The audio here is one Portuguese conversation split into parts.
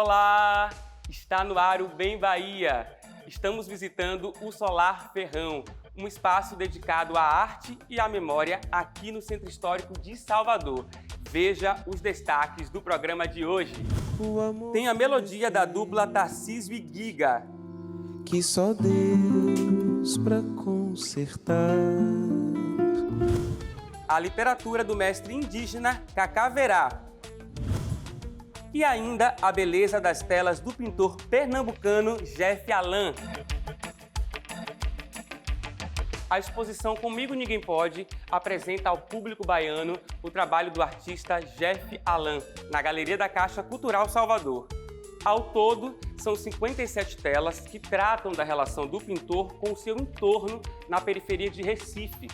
Olá! Está no ar o Bem Bahia. Estamos visitando o Solar Ferrão, um espaço dedicado à arte e à memória aqui no Centro Histórico de Salvador. Veja os destaques do programa de hoje. Tem a melodia da dupla Tarcísio e Giga. Que só Deus pra consertar. A literatura do mestre indígena Cacaverá. E ainda a beleza das telas do pintor pernambucano Jeff Alan. A exposição Comigo Ninguém Pode apresenta ao público baiano o trabalho do artista Jeff Alan, na Galeria da Caixa Cultural Salvador. Ao todo, são 57 telas que tratam da relação do pintor com o seu entorno na periferia de Recife.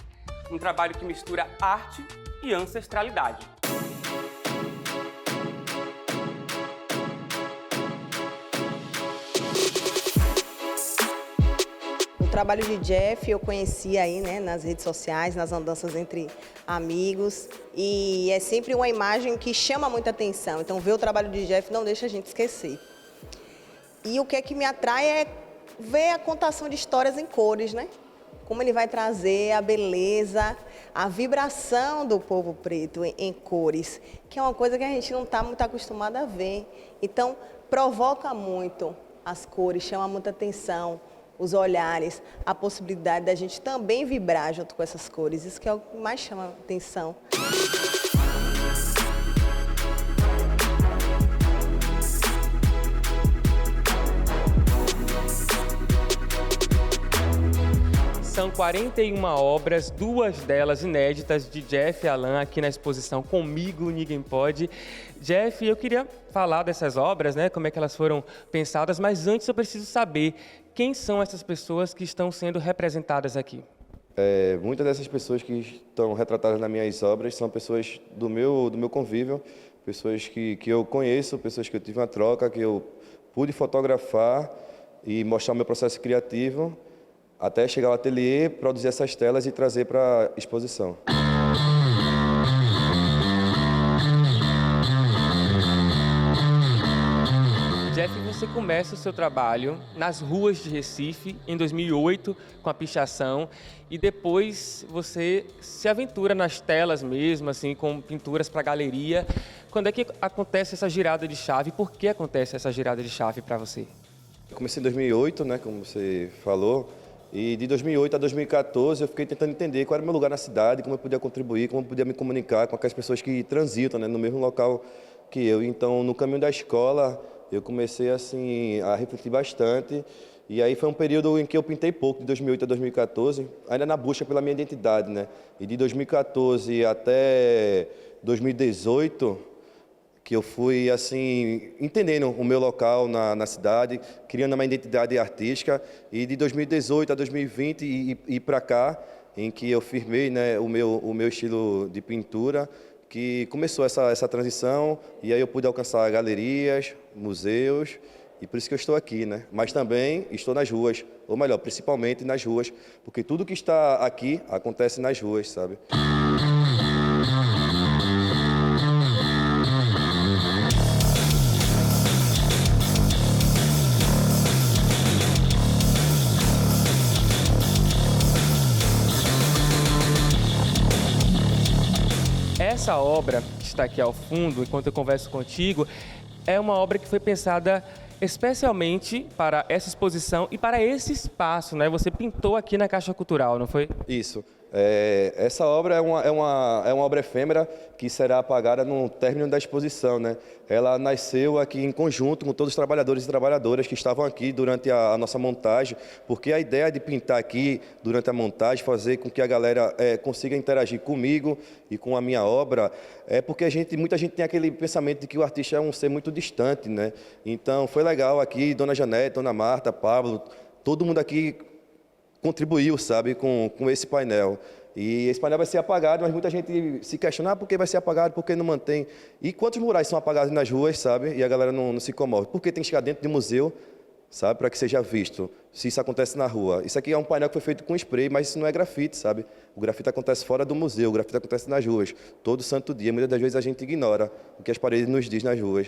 Um trabalho que mistura arte e ancestralidade. O trabalho de Jeff eu conheci aí, né, nas redes sociais, nas andanças entre amigos, e é sempre uma imagem que chama muita atenção. Então, ver o trabalho de Jeff não deixa a gente esquecer. E o que é que me atrai é ver a contação de histórias em cores, né? Como ele vai trazer a beleza, a vibração do povo preto em cores, que é uma coisa que a gente não está muito acostumado a ver. Então, provoca muito as cores, chama muita atenção, os olhares, a possibilidade da gente também vibrar junto com essas cores. Isso que é o que mais chama atenção. São 41 obras, 2 delas inéditas, de Jeff Alan aqui na exposição Comigo Ninguém Pode. Jeff, eu queria falar dessas obras, né, como é que elas foram pensadas, mas antes eu preciso saber quem são essas pessoas que estão sendo representadas aqui. Muitas dessas pessoas que estão retratadas nas minhas obras são pessoas do meu convívio, pessoas que eu conheço, pessoas que eu tive uma troca, que eu pude fotografar e mostrar o meu processo criativo, até chegar ao ateliê, produzir essas telas e trazer para a exposição. Jeff, você começa o seu trabalho nas ruas de Recife, em 2008, com a pichação, e depois você se aventura nas telas mesmo, assim, com pinturas para galeria. Quando é que acontece essa girada de chave? Por que acontece essa girada de chave para você? Eu comecei em 2008, né, como você falou, e de 2008 a 2014 eu fiquei tentando entender qual era o meu lugar na cidade, como eu podia contribuir, como eu podia me comunicar com aquelas pessoas que transitam, né, no mesmo local que eu. Então, no caminho da escola, eu comecei assim a refletir bastante, e aí foi um período em que eu pintei pouco, de 2008 a 2014, ainda na busca pela minha identidade, né? E de 2014 até 2018, que eu fui assim entendendo o meu local na cidade, criando uma identidade artística, e de 2018 a 2020 e para cá, em que eu firmei, né, o meu estilo de pintura, que começou essa transição, e aí eu pude alcançar galerias, museus, e por isso que eu estou aqui, né? Mas também estou nas ruas, ou melhor, principalmente nas ruas, porque tudo que está aqui acontece nas ruas, sabe? Essa obra que está aqui ao fundo, enquanto eu converso contigo, é uma obra que foi pensada especialmente para essa exposição e para esse espaço, né? Você pintou aqui na Caixa Cultural, não foi? Isso. Essa obra é uma obra efêmera que será apagada no término da exposição, né? Ela nasceu aqui em conjunto com todos os trabalhadores e trabalhadoras que estavam aqui durante a nossa montagem, porque a ideia de pintar aqui durante a montagem, fazer com que a galera consiga interagir comigo e com a minha obra, é porque muita gente tem aquele pensamento de que o artista é um ser muito distante, né? Então foi legal aqui, Dona Janete, Dona Marta, Pablo, todo mundo aqui contribuiu, sabe, com esse painel. E esse painel vai ser apagado, mas muita gente se questiona, por que vai ser apagado, por que não mantém? E quantos murais são apagados nas ruas, sabe, e a galera não se comove? Por que tem que chegar dentro de um museu, sabe, para que seja visto, se isso acontece na rua? Isso aqui é um painel que foi feito com spray, mas isso não é grafite, sabe? O grafite acontece fora do museu, o grafite acontece nas ruas, todo santo dia. Muitas das vezes a gente ignora o que as paredes nos dizem nas ruas.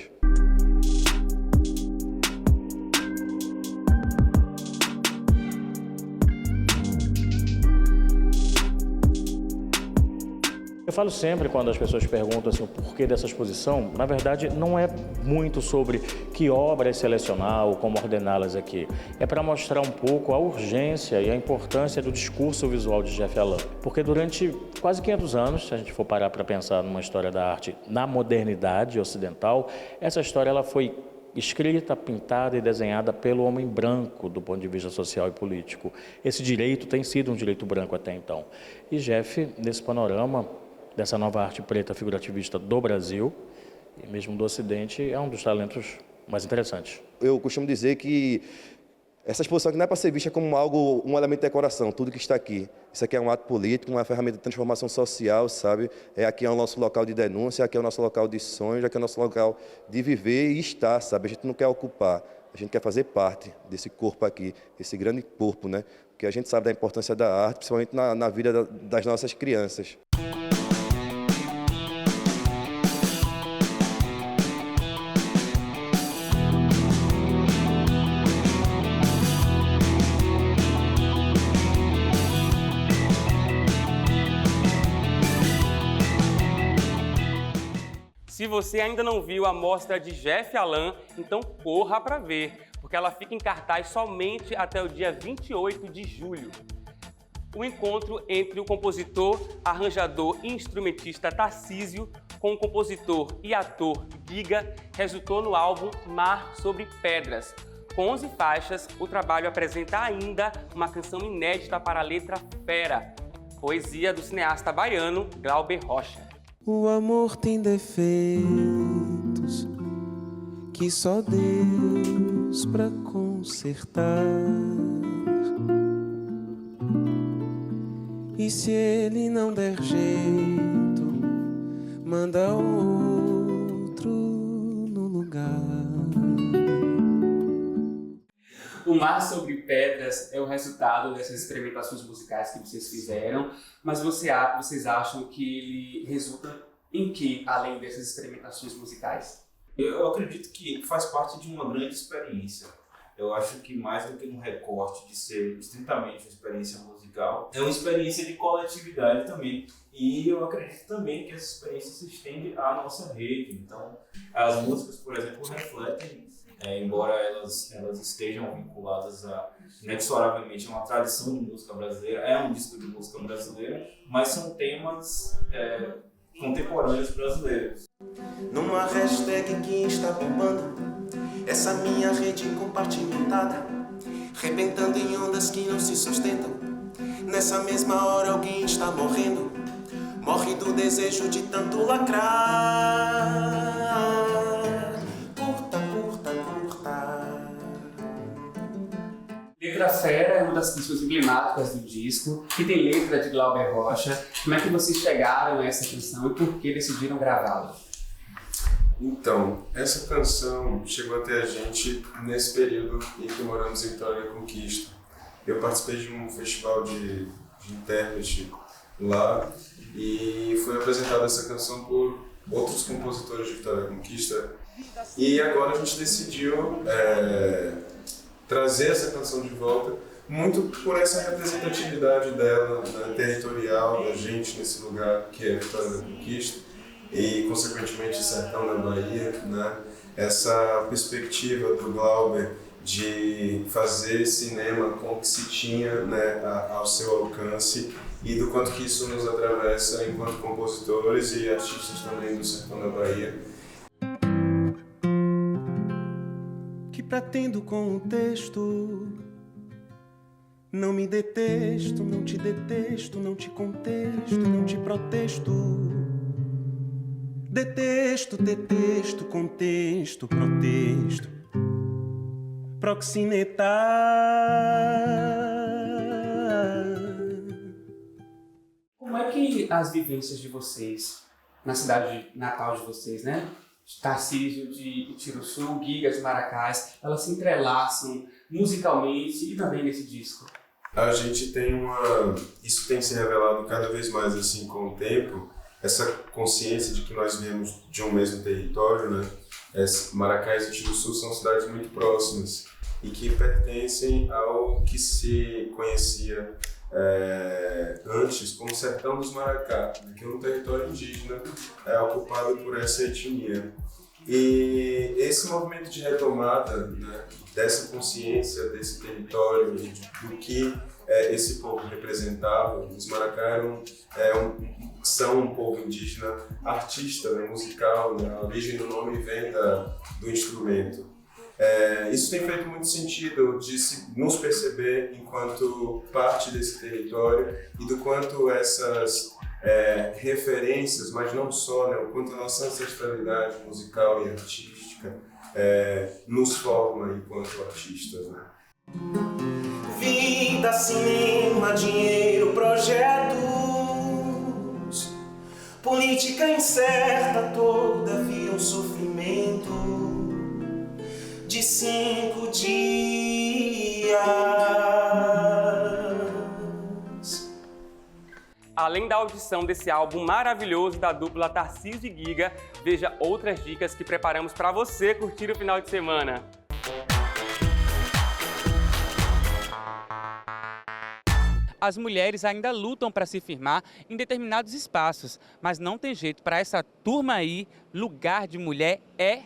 falo sempre quando as pessoas perguntam assim, o porquê dessa exposição, na verdade não é muito sobre que obras selecionar ou como ordená-las aqui. É para mostrar um pouco a urgência e a importância do discurso visual de Jeff Alan. Porque durante quase 500 anos, se a gente for parar para pensar numa história da arte na modernidade ocidental, essa história ela foi escrita, pintada e desenhada pelo homem branco do ponto de vista social e político. Esse direito tem sido um direito branco até então. E Jeff, nesse panorama dessa nova arte preta figurativista do Brasil, e mesmo do Ocidente, é um dos talentos mais interessantes. Eu costumo dizer que essa exposição aqui não é para ser vista como algo, um elemento de decoração, tudo que está aqui. Isso aqui é um ato político, uma ferramenta de transformação social, sabe? Aqui é o nosso local de denúncia, aqui é o nosso local de sonhos, aqui é o nosso local de viver e estar, sabe? A gente não quer ocupar, a gente quer fazer parte desse corpo aqui, esse grande corpo, né? Porque a gente sabe da importância da arte, principalmente na vida das nossas crianças. Se você ainda não viu a mostra de Jeff Alan, então corra para ver, porque ela fica em cartaz somente até o dia 28 de julho. O encontro entre o compositor, arranjador e instrumentista Tarcísio com o compositor e ator Giga resultou no álbum Mar sobre Pedras. Com 11 faixas, o trabalho apresenta ainda uma canção inédita para a letra Fera, poesia do cineasta baiano Glauber Rocha. O amor tem defeitos que só Deus pra consertar. E se ele não der jeito, manda outro no lugar. O Mar sobre Pedras é o resultado dessas experimentações musicais que vocês fizeram, mas vocês acham que ele resulta em que, além dessas experimentações musicais? Eu acredito que faz parte de uma grande experiência. Eu acho que mais do que um recorte de ser estritamente uma experiência musical, é uma experiência de coletividade também. E eu acredito também que essa experiência se estende à nossa rede. Então, as músicas, por exemplo, refletem, embora elas estejam vinculadas inexoravelmente a uma tradição de música brasileira, é um disco de música brasileira, mas são temas contemporâneos brasileiros. Numa hashtag que está bombando, essa minha rede compartimentada, rebentando em ondas que não se sustentam. Nessa mesma hora alguém está morrendo, morre do desejo de tanto lacrar. Letra Fera é uma das canções emblemáticas do disco, que tem letra de Glauber Rocha. Como é que vocês chegaram a essa canção e por que decidiram gravá-la? Então, essa canção chegou até a gente nesse período em que moramos em Vitória da Conquista. Eu participei de um festival de intérprete lá e foi apresentada essa canção por outros compositores de Vitória da Conquista. E agora a gente decidiu trazer essa canção de volta, muito por essa representatividade dela, territorial, da gente nesse lugar que é Vitória da Conquista e, consequentemente, Sertão da Bahia, né? Essa perspectiva do Glauber de fazer cinema com o que se tinha, né, ao seu alcance e do quanto que isso nos atravessa enquanto compositores e artistas também do Sertão da Bahia. Que pretendo com o texto, não me detesto, não te detesto, não te contesto, não te protesto. Detesto, detesto, contexto, protesto, proxinetar. Como é que as vivências de vocês, na cidade natal de vocês, né? Tarcísio de Itiruçu, Giga de Maracás, elas se entrelaçam musicalmente e também nesse disco? A gente tem isso tem se revelado cada vez mais assim com o tempo, essa consciência de que nós viemos de um mesmo território, né? Maracás e Itiruçu são cidades muito próximas e que pertencem ao que se conhecia antes como Sertão dos Maracá, que é um território indígena ocupado por essa etnia. E esse movimento de retomada, né, dessa consciência desse território, do que esse povo representava, os Maracá são um povo indígena artista, né, musical, né, a origem do nome vem do instrumento. Isso tem feito muito sentido de nos perceber enquanto parte desse território e do quanto essas referências, mas não só, né, o quanto a nossa ancestralidade musical e artística nos forma enquanto artistas. Né? Vida, cinema, dinheiro, projetos, política incerta, todavia um sofrimento de 5 dias. Além da audição desse álbum maravilhoso da dupla Tarcísio e Giga, veja outras dicas que preparamos para você curtir o final de semana. As mulheres ainda lutam para se firmar em determinados espaços, mas não tem jeito, para essa turma aí, lugar de mulher é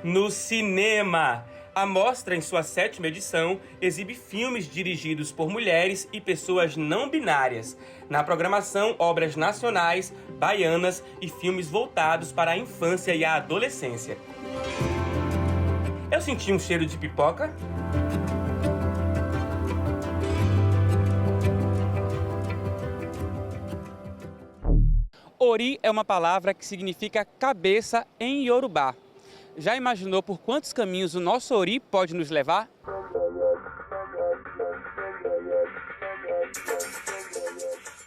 no cinema. A mostra, em sua 7ª edição, exibe filmes dirigidos por mulheres e pessoas não binárias. Na programação, obras nacionais, baianas e filmes voltados para a infância e a adolescência. Eu senti um cheiro de pipoca. Ori é uma palavra que significa cabeça em Iorubá. Já imaginou por quantos caminhos o nosso Ori pode nos levar?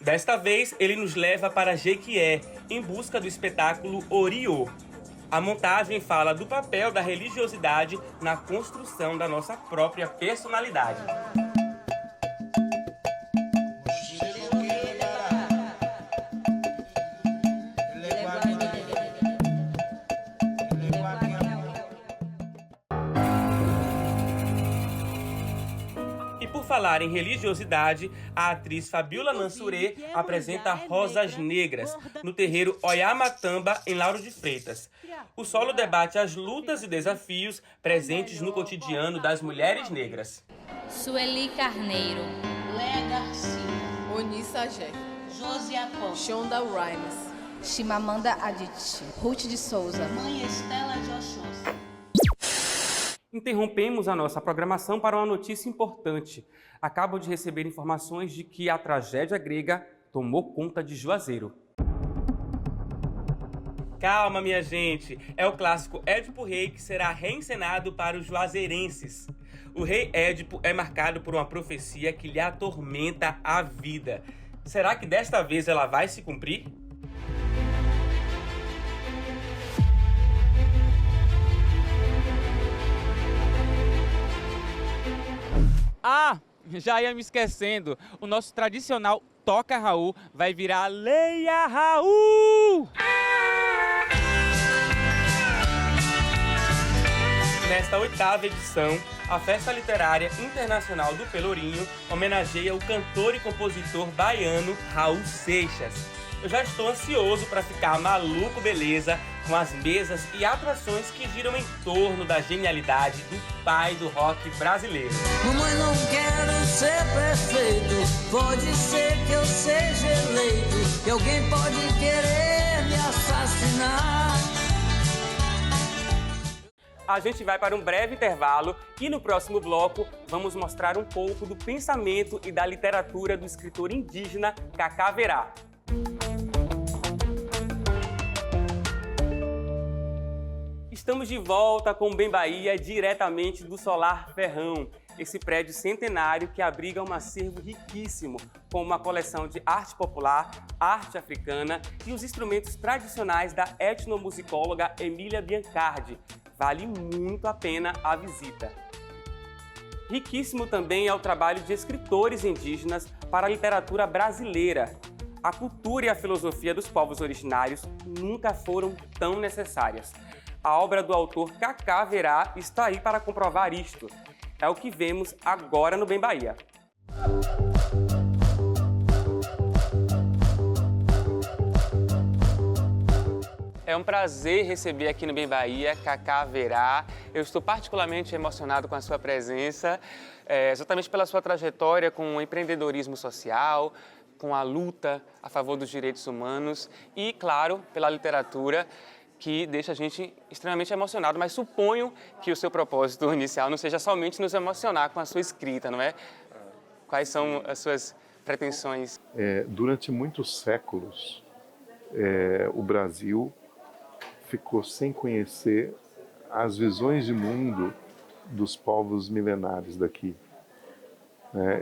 Desta vez, ele nos leva para Jequié, em busca do espetáculo Oriô. A montagem fala do papel da religiosidade na construção da nossa própria personalidade. Por falar em religiosidade, a atriz Fabiola Mansurê apresenta Rosas Negras, no terreiro Oiamatamba, em Lauro de Freitas. O solo debate as lutas e desafios presentes no cotidiano das mulheres negras. Sueli Carneiro, Léa Garcia, Onissa Gé, Josiapó, Shonda Rhimes, Chimamanda Adichie, Ruth de Souza, Mãe Estela de Oxóssi. Interrompemos a nossa programação para uma notícia importante. Acabo de receber informações de que a tragédia grega tomou conta de Juazeiro. Calma, minha gente! É o clássico Édipo Rei que será reencenado para os juazeirenses. O rei Édipo é marcado por uma profecia que lhe atormenta a vida. Será que desta vez ela vai se cumprir? Ah, já ia me esquecendo. O nosso tradicional Toca Raul vai virar Leia Raul! Nesta 8ª edição, a Festa Literária Internacional do Pelourinho homenageia o cantor e compositor baiano Raul Seixas. Eu já estou ansioso para ficar maluco beleza com as mesas e atrações que giram em torno da genialidade do pai do rock brasileiro. Mamãe, não quero ser prefeito, pode ser que eu seja eleito, que alguém pode querer me assassinar. A gente vai para um breve intervalo e no próximo bloco vamos mostrar um pouco do pensamento e da literatura do escritor indígena Cacá Verá. Estamos de volta com o Bem Bahia, diretamente do Solar Ferrão, esse prédio centenário que abriga um acervo riquíssimo, com uma coleção de arte popular, arte africana e os instrumentos tradicionais da etnomusicóloga Emília Biancardi. Vale muito a pena a visita. Riquíssimo também é o trabalho de escritores indígenas para a literatura brasileira. A cultura e a filosofia dos povos originários nunca foram tão necessárias. A obra do autor Cacá Verá está aí para comprovar isto. É o que vemos agora no Bem Bahia. É um prazer receber aqui no Bem Bahia Cacá Verá. Eu estou particularmente emocionado com a sua presença, exatamente pela sua trajetória com o empreendedorismo social, com a luta a favor dos direitos humanos e, claro, pela literatura, que deixa a gente extremamente emocionado. Mas suponho que o seu propósito inicial não seja somente nos emocionar com a sua escrita, não é? Quais são as suas pretensões? Durante muitos séculos, o Brasil ficou sem conhecer as visões de mundo dos povos milenares daqui.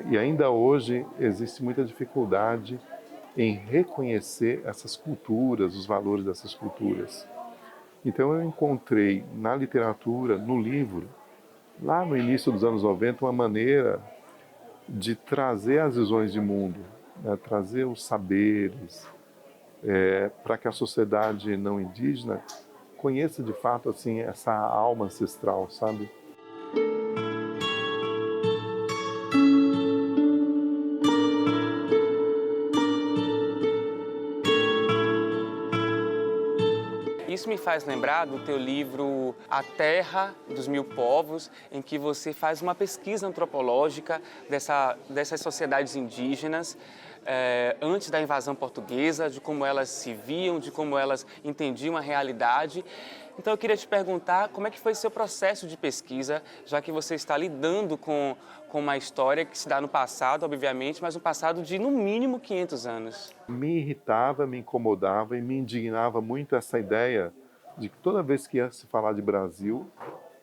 E ainda hoje existe muita dificuldade em reconhecer essas culturas, os valores dessas culturas. Então eu encontrei na literatura, no livro, lá no início dos anos 90, uma maneira de trazer as visões de mundo, trazer os saberes, para que a sociedade não indígena conheça de fato assim essa alma ancestral, sabe? Isso me faz lembrar do teu livro A Terra dos Mil Povos, em que você faz uma pesquisa antropológica dessas sociedades indígenas antes da invasão portuguesa, de como elas se viam, de como elas entendiam a realidade. Então eu queria te perguntar como é que foi seu processo de pesquisa, já que você está lidando com uma história que se dá no passado, obviamente, mas um passado de no mínimo 500 anos. Me irritava, me incomodava e me indignava muito essa ideia de que toda vez que ia se falar de Brasil,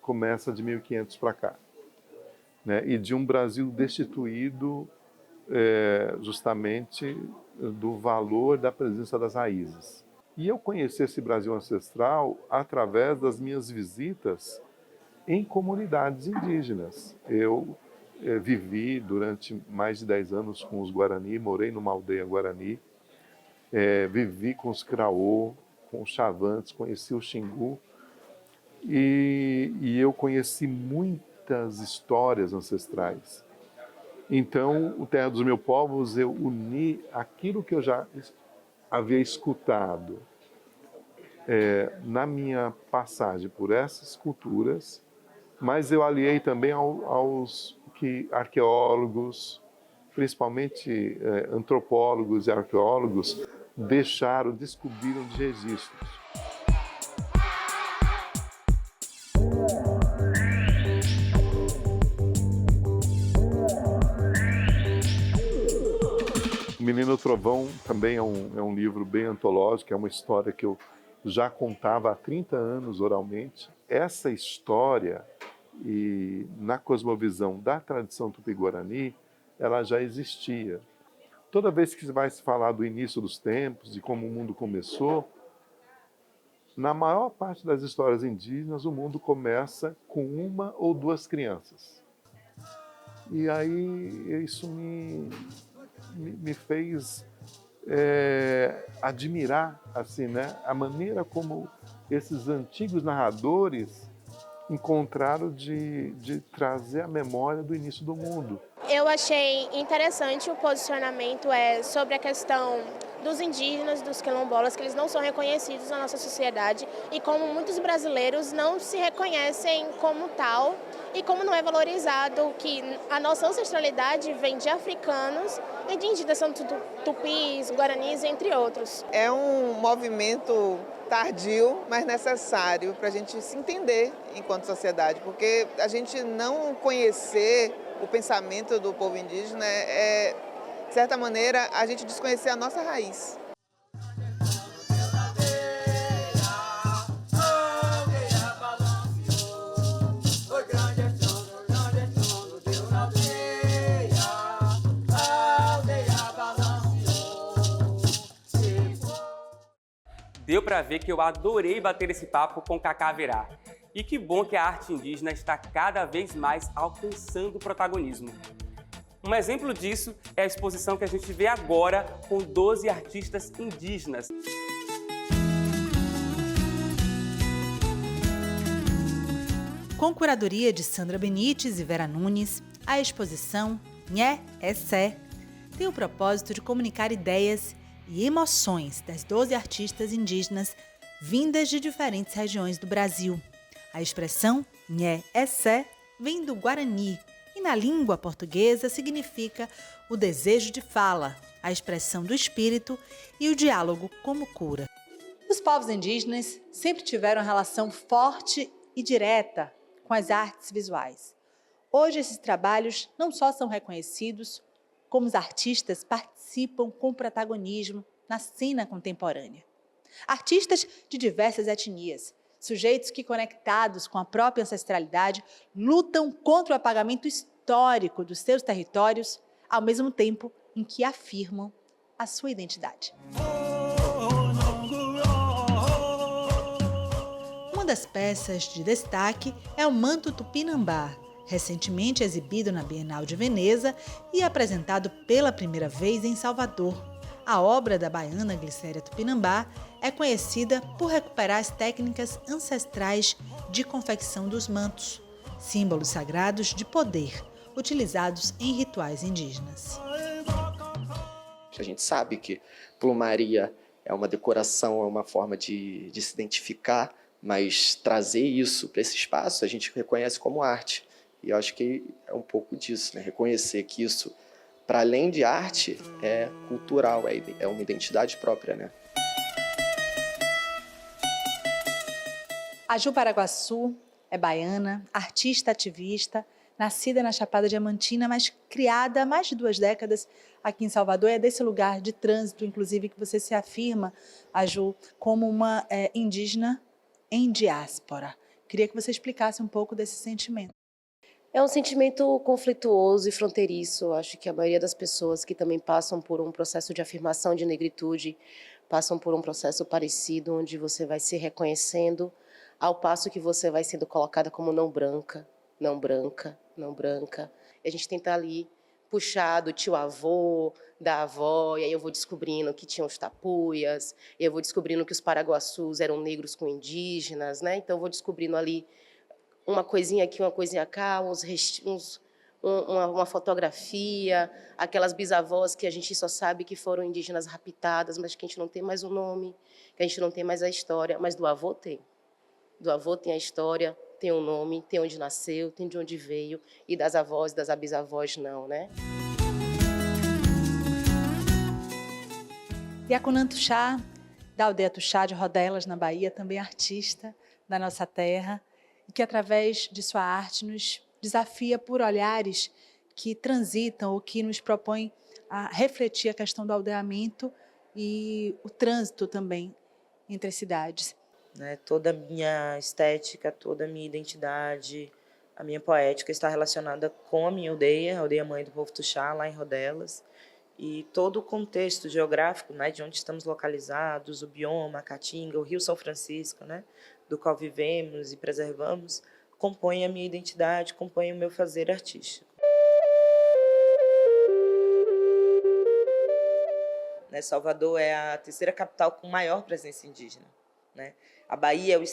começa de 1500 para cá. E de um Brasil destituído justamente do valor da presença das raízes. E eu conheci esse Brasil ancestral através das minhas visitas em comunidades indígenas. Eu vivi durante mais de 10 anos com os Guarani, morei numa aldeia Guarani, vivi com os Craô, com os Chavantes, conheci o Xingu e eu conheci muitas histórias ancestrais. Então, o Terra dos Meus Povos, eu uni aquilo que eu já havia escutado na minha passagem por essas culturas, mas eu aliei também aos arqueólogos, principalmente antropólogos e arqueólogos, descobriram de registros. O Menino Trovão também é um livro bem antológico, é uma história que eu já contava há 30 anos oralmente. Essa história, e na cosmovisão da tradição tupi-guarani, ela já existia. Toda vez que vai se falar do início dos tempos, de como o mundo começou, na maior parte das histórias indígenas, o mundo começa com uma ou duas crianças. E aí isso me fez admirar assim, a maneira como esses antigos narradores encontraram de trazer a memória do início do mundo. Eu achei interessante o posicionamento sobre a questão dos indígenas, dos quilombolas, que eles não são reconhecidos na nossa sociedade e como muitos brasileiros não se reconhecem como tal e como não é valorizado que a nossa ancestralidade vem de africanos e de indígenas, são tupis, guaranis, entre outros. É um movimento tardio, mas necessário para a gente se entender enquanto sociedade, porque a gente não conhecer o pensamento do povo indígena de certa maneira, a gente desconhecer a nossa raiz. Deu para ver que eu adorei bater esse papo com Cacá Verá. E que bom que a arte indígena está cada vez mais alcançando protagonismo. Um exemplo disso é a exposição que a gente vê agora com 12 artistas indígenas. Com curadoria de Sandra Benites e Vera Nunes, a exposição Nhé é Sé tem o propósito de comunicar ideias e emoções das 12 artistas indígenas vindas de diferentes regiões do Brasil. A expressão Nhé é Sé vem do Guarani e na língua portuguesa significa o desejo de fala, a expressão do espírito e o diálogo como cura. Os povos indígenas sempre tiveram relação forte e direta com as artes visuais. Hoje esses trabalhos não só são reconhecidos, como os artistas participam com protagonismo na cena contemporânea. Artistas de diversas etnias, sujeitos que, conectados com a própria ancestralidade, lutam contra o apagamento histórico dos seus territórios, ao mesmo tempo em que afirmam a sua identidade. Uma das peças de destaque é o Manto Tupinambá, recentemente exibido na Bienal de Veneza e apresentado pela primeira vez em Salvador. A obra da baiana Glicéria Tupinambá é conhecida por recuperar as técnicas ancestrais de confecção dos mantos, símbolos sagrados de poder, utilizados em rituais indígenas. A gente sabe que plumaria é uma decoração, é uma forma de se identificar, mas trazer isso para esse espaço a gente reconhece como arte. E eu acho que é um pouco disso, né? Reconhecer que isso, para além de arte, é cultural, é uma identidade própria, né? A Ju Paraguaçu é baiana, artista ativista, nascida na Chapada Diamantina, mas criada há mais de 2 décadas aqui em Salvador. É desse lugar de trânsito, inclusive, que você se afirma, a Ju, como uma indígena em diáspora. Queria que você explicasse um pouco desse sentimento. É um sentimento conflituoso e fronteiriço. Acho que a maioria das pessoas que também passam por um processo de afirmação de negritude passam por um processo parecido, onde você vai se reconhecendo, ao passo que você vai sendo colocada como não branca, não branca, não branca. E a gente tenta ali puxar do tio-avô, da avó, e aí eu vou descobrindo que tinham os tapuias, e eu vou descobrindo que os paraguaçus eram negros com indígenas, né? Então eu vou descobrindo ali uma coisinha aqui, uma coisinha cá, uma fotografia, aquelas bisavós que a gente só sabe que foram indígenas raptadas, mas que a gente não tem mais o nome, que a gente não tem mais a história, mas do avô tem. Do avô tem a história, tem o nome, tem onde nasceu, tem de onde veio, e das avós, das bisavós não, né? Yacunan Tuxá, da aldeia Tuxá de Rodelas, na Bahia, também artista da nossa terra, e que através de sua arte nos desafia por olhares que transitam ou que nos propõem a refletir a questão do aldeamento e o trânsito também entre as cidades. Toda a minha estética, toda a minha identidade, a minha poética está relacionada com a minha aldeia, a aldeia mãe do povo Tuxá, lá em Rodelas, e todo o contexto geográfico, de onde estamos localizados, o bioma, a Caatinga, o Rio São Francisco, do qual vivemos e preservamos, compõe a minha identidade, compõe o meu fazer artístico. Salvador é a 3ª capital com maior presença indígena. A Bahia é o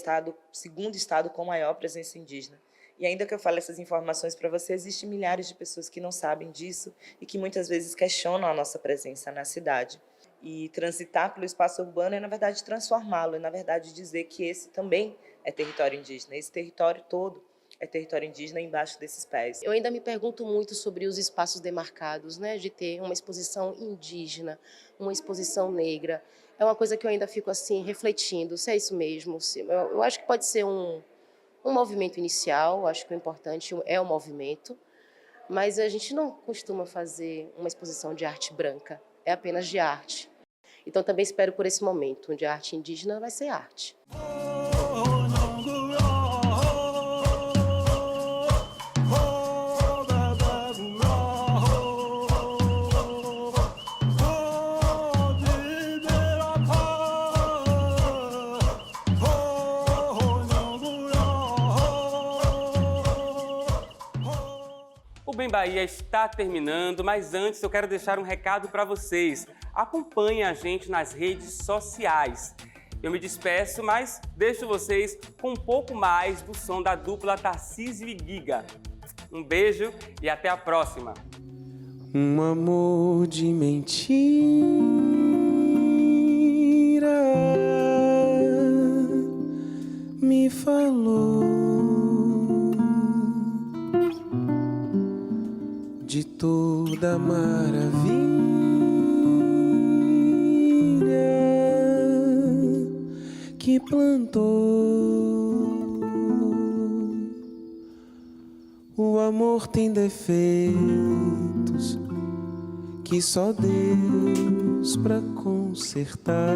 segundo estado com maior presença indígena. E ainda que eu fale essas informações para você, existem milhares de pessoas que não sabem disso e que muitas vezes questionam a nossa presença na cidade. E transitar pelo espaço urbano é, na verdade, transformá-lo, é, na verdade, dizer que esse também é território indígena, esse território todo é território indígena embaixo desses pés. Eu ainda me pergunto muito sobre os espaços demarcados, de ter uma exposição indígena, uma exposição negra. É uma coisa que eu ainda fico assim refletindo, se é isso mesmo. Eu acho que pode ser um movimento inicial, acho que o importante é o movimento, mas a gente não costuma fazer uma exposição de arte branca, é apenas de arte. Então também espero por esse momento, onde a arte indígena vai ser arte. O Bem Bahia está terminando, mas antes eu quero deixar um recado para vocês. Acompanhem a gente nas redes sociais. Eu me despeço, mas deixo vocês com um pouco mais do som da dupla Tarcísio e Giga. Um beijo e até a próxima. Um amor de mentira me falou de toda maravilha que plantou. O amor tem defeitos que só Deus pra consertar.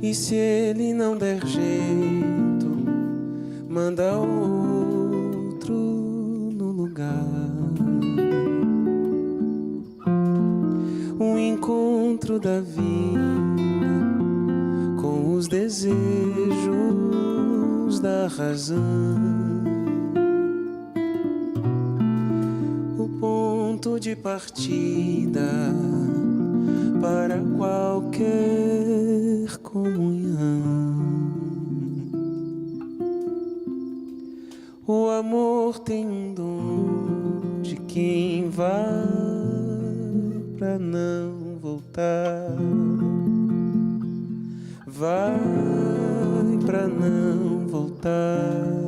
E se ele não der jeito, manda outro no lugar. O encontro da vida com os desejos da razão. O ponto de partida para qualquer comunhão. O amor tem um dom de quem vai pra não voltar. Vai pra não voltar.